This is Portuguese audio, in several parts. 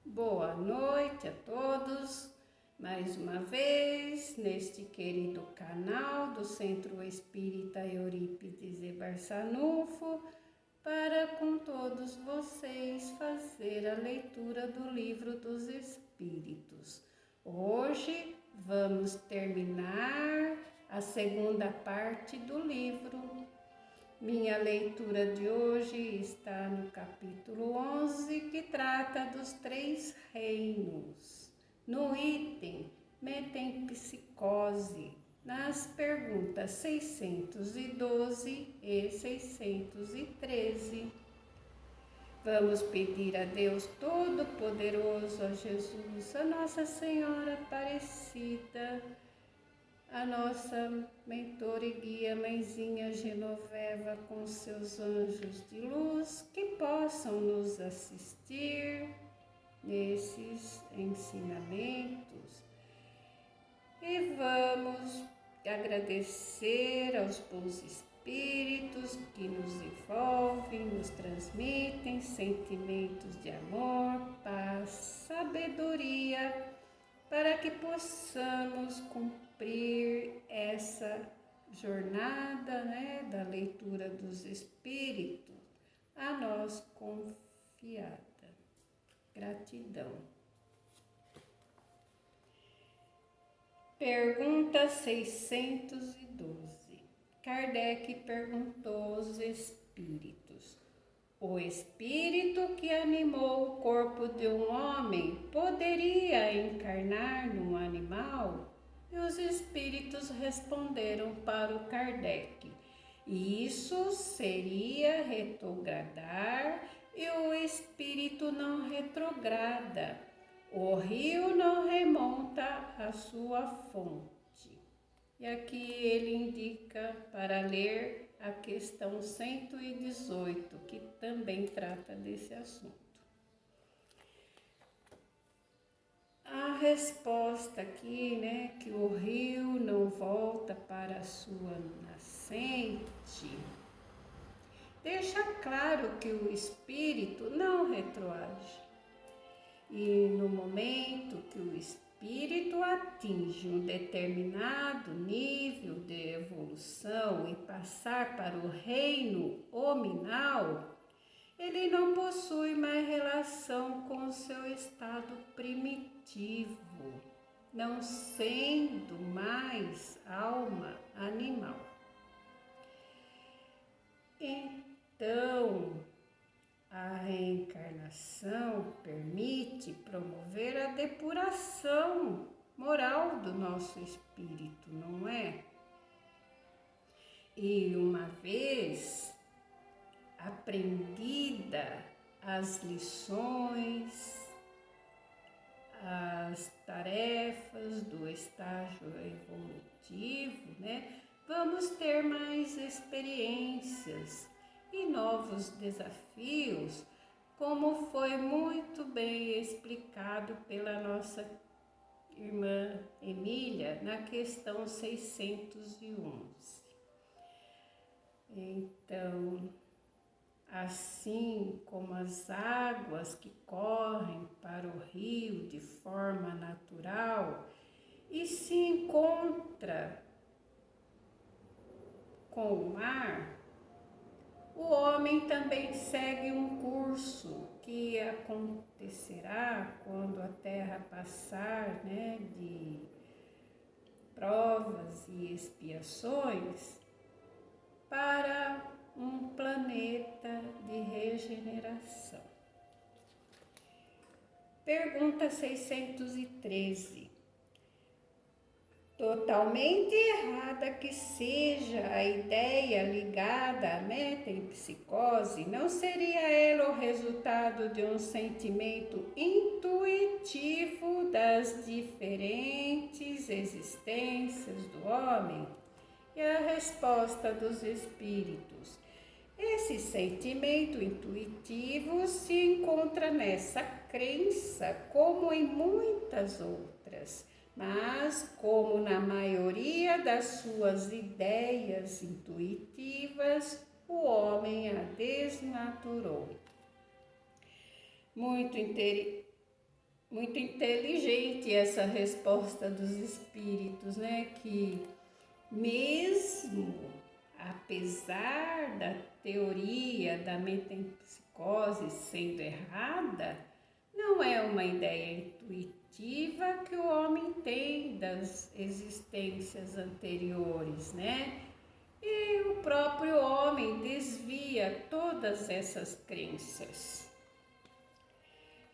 Boa noite a todos, mais uma vez neste querido canal do Centro Espírita Eurípides e Barçanufo, para com todos vocês fazer a leitura do Livro dos Espíritos. Hoje vamos terminar a segunda parte do livro. Minha leitura de hoje está no capítulo 11, que trata dos 3 reinos, no item metempsicose, nas perguntas 612 e 613. Vamos pedir a Deus Todo-Poderoso, a Jesus, a Nossa Senhora Aparecida, a nossa mentora e guia, Mãezinha Genoveva, com seus anjos de luz, que possam nos assistir nesses ensinamentos. E vamos agradecer aos bons espíritos que nos envolvem, nos transmitem sentimentos de amor, paz, sabedoria, para que possamos cumprir essa jornada, da leitura dos Espíritos, a nós confiada. Gratidão. Pergunta 612. Kardec perguntou aos Espíritos: o espírito que animou o corpo de um homem poderia encarnar num animal? E os espíritos responderam para o Kardec: isso seria retrogradar, e o espírito não retrograda. O rio não remonta à sua fonte. E aqui ele indica para ler a questão 118, que também trata desse assunto. A resposta aqui, que o rio não volta para a sua nascente, deixa claro que o espírito não retroage. E no momento que o espírito atinge um determinado nível de evolução e passar para o reino hominal, ele não possui mais relação com o seu estado primitivo, não sendo mais alma animal. Então, a reencarnação permite promover a depuração moral do nosso espírito, não é? E uma vez aprendida as lições, as tarefas do estágio evolutivo, vamos ter mais experiências e novos desafios, como foi muito bem explicado pela nossa irmã Emília na questão 611. Então, assim como as águas que correm para o rio de forma natural e se encontra com o mar, o homem também segue um curso que acontecerá quando a Terra passar, de provas e expiações, para um planeta de regeneração. Pergunta 613. Totalmente errada que seja a ideia ligada à metempsicose, não seria ela o resultado de um sentimento intuitivo das diferentes existências do homem? E a resposta dos espíritos: esse sentimento intuitivo se encontra nessa crença, como em muitas outras, mas como na maioria das suas ideias intuitivas, o homem a desnaturou. Muito muito inteligente essa resposta dos espíritos, né? Que mesmo apesar da teoria da metempsicose sendo errada, não é uma ideia intuitiva que o homem tem das existências anteriores, né? E o próprio homem desvia todas essas crenças.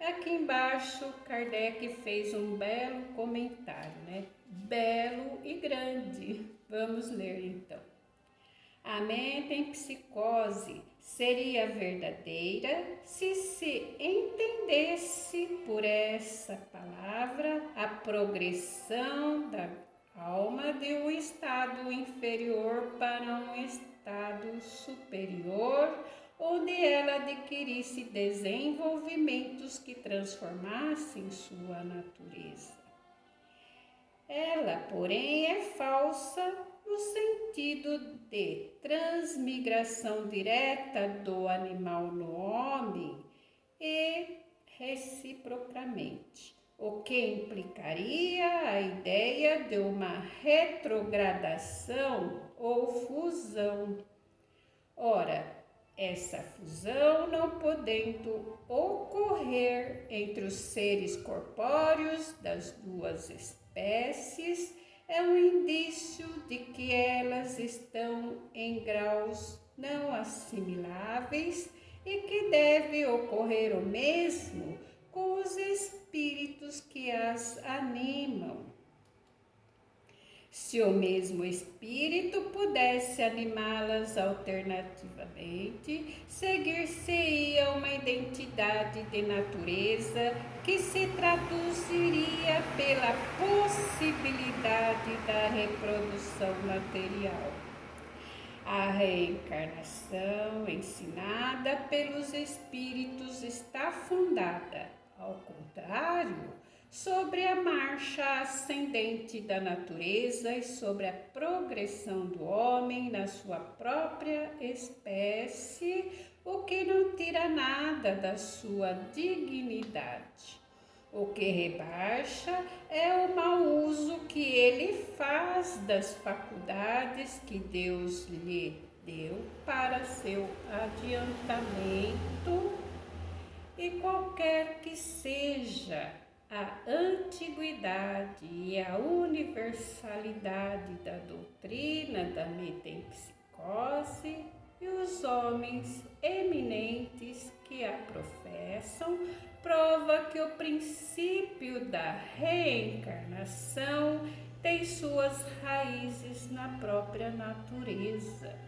Aqui embaixo, Kardec fez um belo comentário, né? Belo e grande. Vamos ler então. A metempsicose seria verdadeira se entendesse por essa palavra a progressão da alma de um estado inferior para um estado superior, onde ela adquirisse desenvolvimentos que transformassem sua natureza. Ela, porém, é falsa no sentido de transmigração direta do animal no homem e reciprocamente, o que implicaria a ideia de uma retrogradação ou fusão. Ora, essa fusão não podendo ocorrer entre os seres corpóreos das duas espécies, é um indício de que elas estão em graus não assimiláveis e que deve ocorrer o mesmo com os espíritos que as animam. Se o mesmo espírito pudesse animá-las alternativamente, seguir-se-ia uma identidade de natureza que se traduziria pela possibilidade da reprodução material. A reencarnação ensinada pelos espíritos está fundada, ao contrário, sobre a marcha ascendente da natureza e sobre a progressão do homem na sua própria espécie, o que não tira nada da sua dignidade. O que rebaixa é o mau uso que ele faz das faculdades que Deus lhe deu para seu adiantamento, e qualquer que seja a antiguidade e a universalidade da doutrina da metempsicose e os homens eminentes que a professam, prova que o princípio da reencarnação tem suas raízes na própria natureza.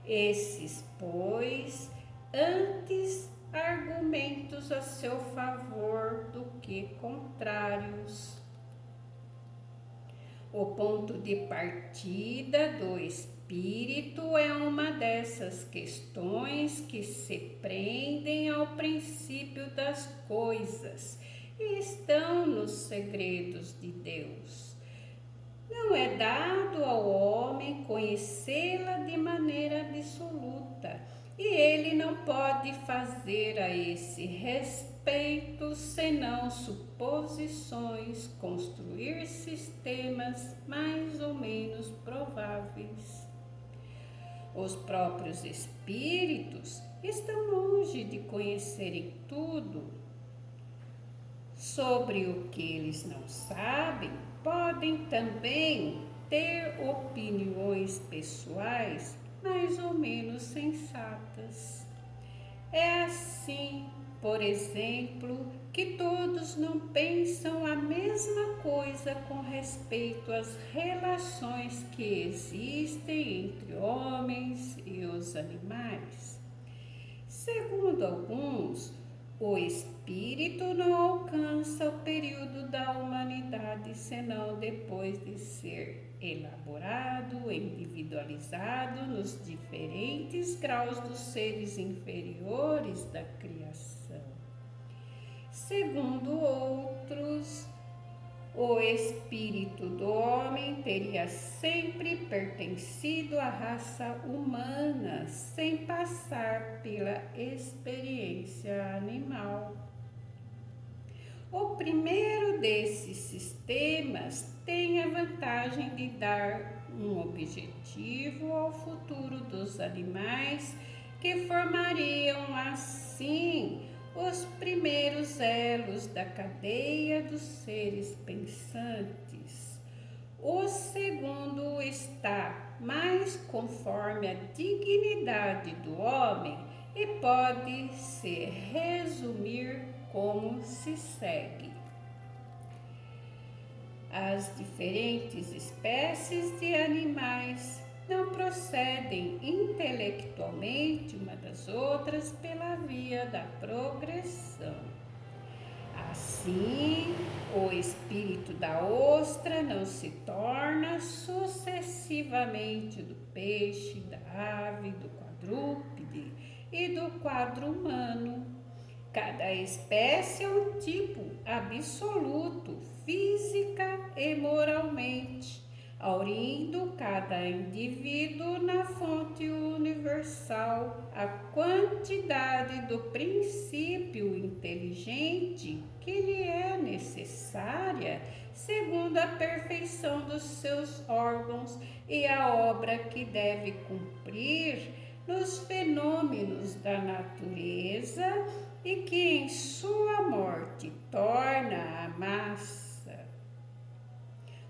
Esses, pois, antes argumentos a seu favor do que contrários. O ponto de partida do espírito é uma dessas questões que se prendem ao princípio das coisas e estão nos segredos de Deus. Não é dado ao homem conhecê-la de maneira absoluta, e ele não pode fazer a esse respeito senão suposições, construir sistemas mais ou menos prováveis. Os próprios espíritos estão longe de conhecerem tudo. Sobre o que eles não sabem, podem também ter opiniões pessoais mais ou menos sensatas. É assim, por exemplo, que todos não pensam a mesma coisa com respeito às relações que existem entre homens e os animais. Segundo alguns, o espírito não alcança o período da humanidade senão depois de ser elaborado, individualizado nos diferentes graus dos seres inferiores da criação. Segundo outros, o espírito do homem teria sempre pertencido à raça humana, sem passar pela experiência animal. O primeiro desses sistemas tem a vantagem de dar um objetivo ao futuro dos animais que formariam assim os primeiros elos da cadeia dos seres pensantes. O segundo está mais conforme a dignidade do homem e pode se resumir como se segue. As diferentes espécies de animais não procedem intelectualmente uma das outras pela via da progressão. Assim, o espírito da ostra não se torna sucessivamente do peixe, da ave, do quadrúpede e do quadro humano. Cada espécie é um tipo absoluto, física e moralmente, aurindo cada indivíduo na fonte universal a quantidade do princípio inteligente que lhe é necessária, segundo a perfeição dos seus órgãos e a obra que deve cumprir nos fenômenos da natureza e que em sua morte torna a massa.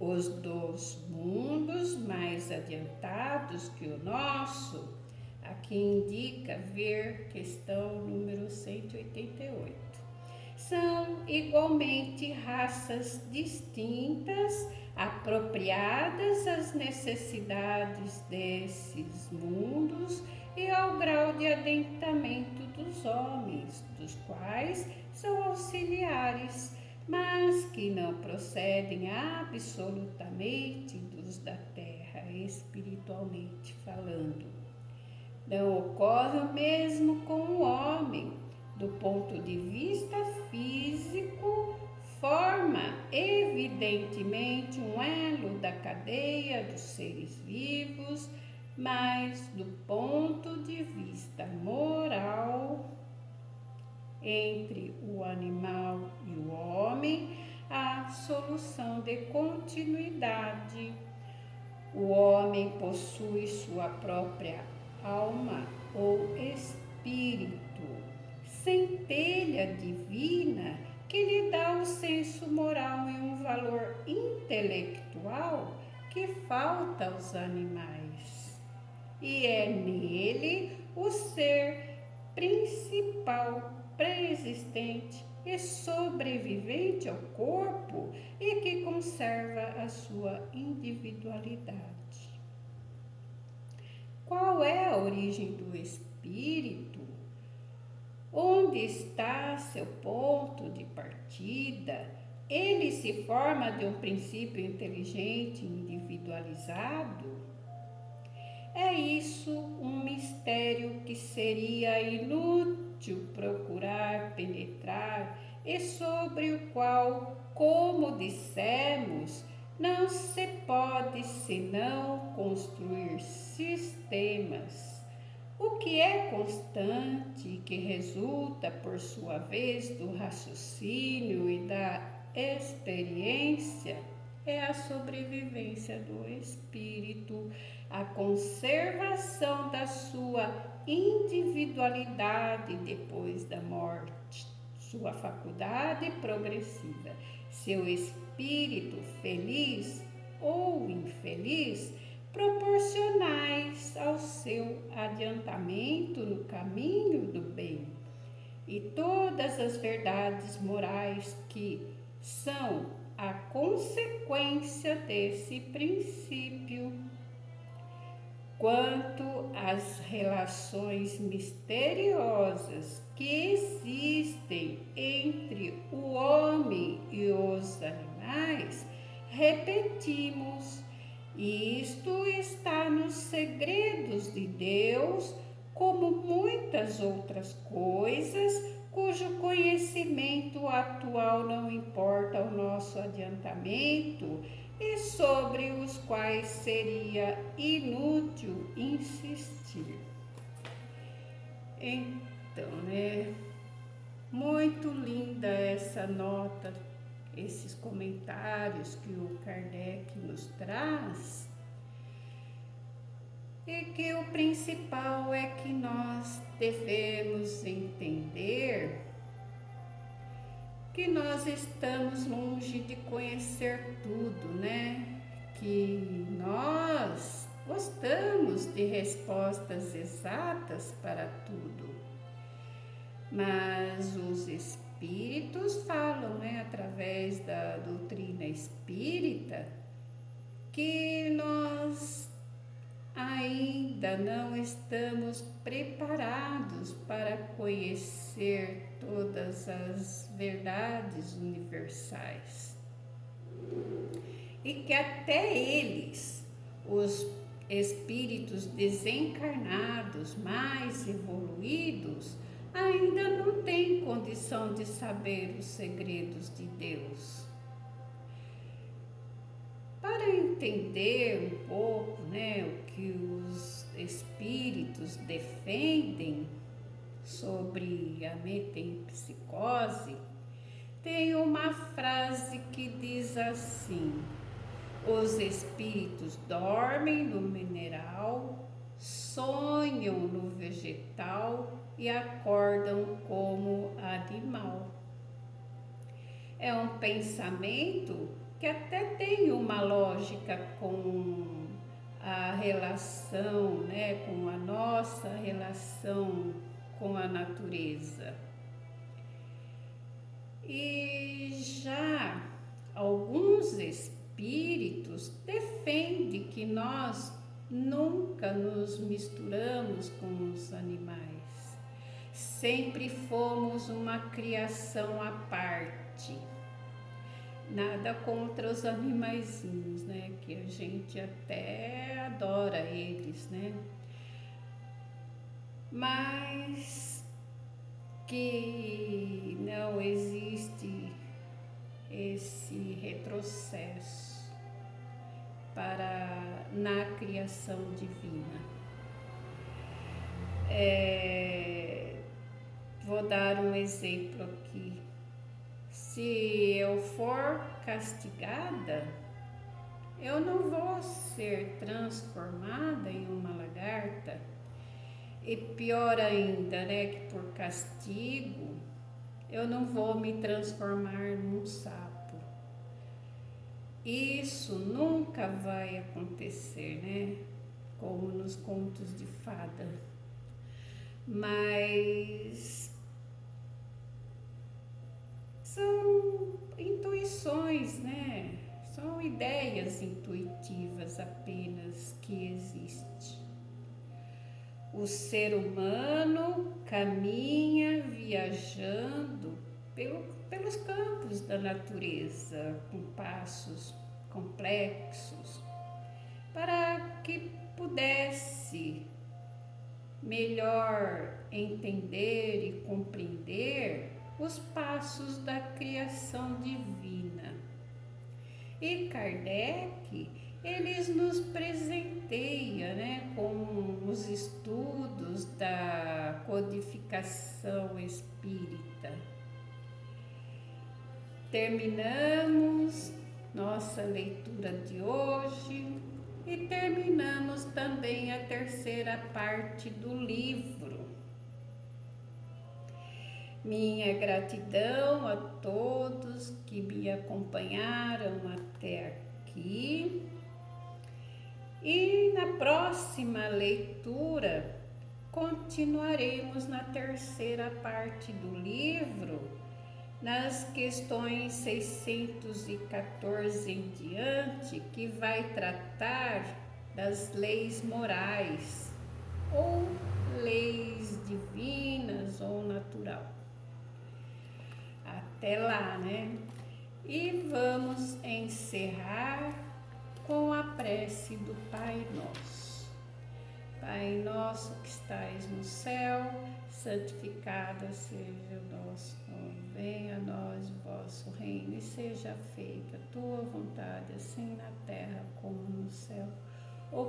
Os dos mundos mais adiantados que o nosso, aqui indica ver questão número 188, são igualmente raças distintas, apropriadas às necessidades desses mundos e ao grau de adentramento dos homens, dos quais são auxiliares, mas que não procedem absolutamente dos da terra, espiritualmente falando. Não ocorre o mesmo com o homem, do ponto de vista físico, forma evidentemente um elo da cadeia dos seres vivos, mas do ponto de vista moral, entre o animal e o homem, há solução de continuidade. O homem possui sua própria alma ou espírito, centelha divina que lhe dá um senso moral e um valor intelectual que falta aos animais. E é nele o ser principal, pré-existente e sobrevivente ao corpo e que conserva a sua individualidade. Qual é a origem do espírito? Onde está seu ponto de partida? Ele se forma de um princípio inteligente individualizado? É isso um mistério que seria inútil procurar penetrar e sobre o qual, como dissemos, não se pode senão construir sistemas. O que é constante e que resulta, por sua vez, do raciocínio e da experiência é a sobrevivência do espírito, a conservação da sua individualidade depois da morte, sua faculdade progressiva, seu espírito feliz ou infeliz, proporcionais ao seu adiantamento no caminho do bem, e todas as verdades morais que são a consequência desse princípio. Quanto às relações misteriosas que existem entre o homem e os animais, repetimos, isto está nos segredos de Deus, como muitas outras coisas, cujo conhecimento atual não importa ao nosso adiantamento e sobre os quais seria inútil insistir. Então, muito linda essa essa nota, esses comentários que o Kardec nos traz, e que o principal é que nós devemos entender que nós estamos longe de conhecer tudo, né? Que nós gostamos de respostas exatas para tudo, mas os espíritos falam, né, através da doutrina espírita, que nós ainda não estamos preparados para conhecer todas as verdades universais e que até eles, os espíritos desencarnados mais evoluídos, ainda não têm condição de saber os segredos de Deus. Para entender um pouco, né, o que os espíritos defendem sobre a metempsicose, tem uma frase que diz assim: os espíritos dormem no mineral, sonham no vegetal e acordam como animal. É um pensamento que até tem uma lógica com a relação, né, com a nossa relação com a natureza. E já alguns espíritos defendem que nós nunca nos misturamos com os animais. Sempre fomos uma criação à parte. Nada contra os animaizinhos, né? Que a gente até adora eles, né? Mas que não existe esse retrocesso na criação divina. Vou dar um exemplo aqui. Se eu for castigada, eu não vou ser transformada em uma lagarta. E pior ainda, né, que por castigo, eu não vou me transformar num sapo. Isso nunca vai acontecer, né, como nos contos de fada. Mas são intuições, né? São ideias intuitivas apenas que existem. O ser humano caminha viajando pelos campos da natureza com passos complexos para que pudesse melhor entender e compreender os passos da criação divina. E Kardec, eles nos presenteia, né, com os estudos da codificação espírita. Terminamos nossa leitura de hoje e terminamos também a terceira parte do livro. Minha gratidão a todos que me acompanharam até aqui. E na próxima leitura continuaremos na terceira parte do livro, nas questões 614 em diante, que vai tratar das leis morais, ou leis divinas ou natural. Até lá, né? E vamos encerrar com a prece do Pai Nosso. Pai nosso que estais no céu, santificado seja o nosso nome. Venha a nós o vosso reino e seja feita a tua vontade, assim na terra como no céu. O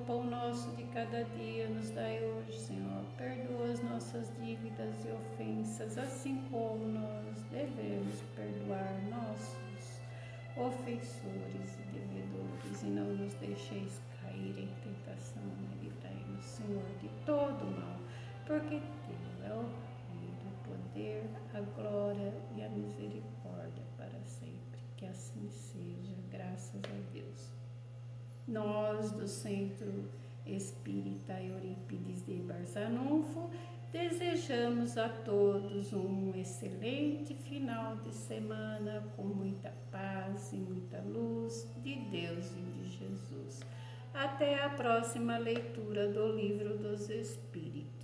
pão nosso de cada dia nos dai hoje, Senhor. Perdoa as nossas dívidas e ofensas, assim como nós devemos porque teu é o reino, o poder, a glória e a misericórdia para sempre. Que assim seja, graças a Deus. Nós, do Centro Espírita Eurípides de Barçanufo, desejamos a todos um excelente final de semana com muita paz e muita luz de Deus e de Jesus. Até a próxima leitura do Livro dos Espíritos.